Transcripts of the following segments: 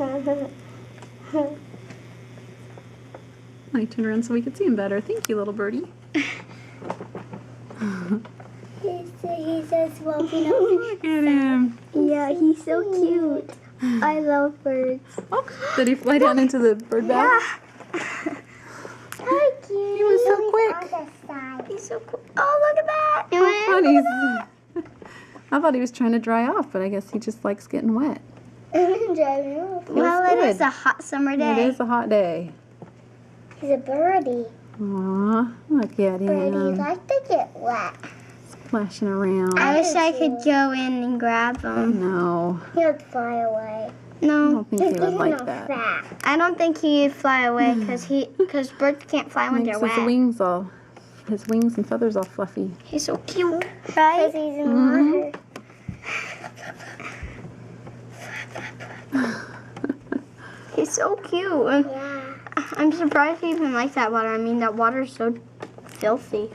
I turned around so we could see him better. Thank you, little birdie. He's just walking over. Look at him. Yeah, he's so cute. I love birds. Oh, did he fly down into the bird bath? How cute. He was so quick. He's so cool. Oh, look at that. How funny. I thought he was trying to dry off, but I guess he just likes getting wet. Well, it is a hot summer day. It is a hot day. He's a birdie. Aw, look at Birdies him. like to get wet. Splashing around. I wish I could go in and grab him. No, He would fly away. I No, don't think he would like that. I don't think he'd fly away because birds can't fly when Makes they're his wet. wings and feathers all fluffy. He's so cute, right? Because he's in water. He's so cute. Yeah. I'm surprised he even likes that water. I mean, that water is so filthy.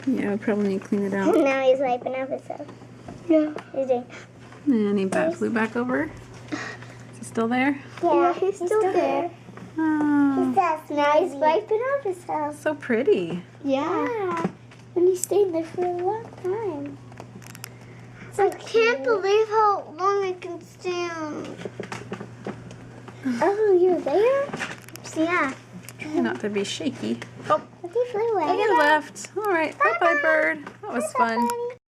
Yeah, we probably need to clean it out. Now he's wiping up himself. Yeah. He's doing. And he flew back over. Is he still there? Yeah, he's still there. Oh, Now he's wiping up himself. so pretty. Yeah. And he stayed there for a long time. I can't believe how long I can stand. Oh, you're there? Yeah. Try not to be shaky. Oh, He flew away. he left. All right, bye-bye, bird. That was fun.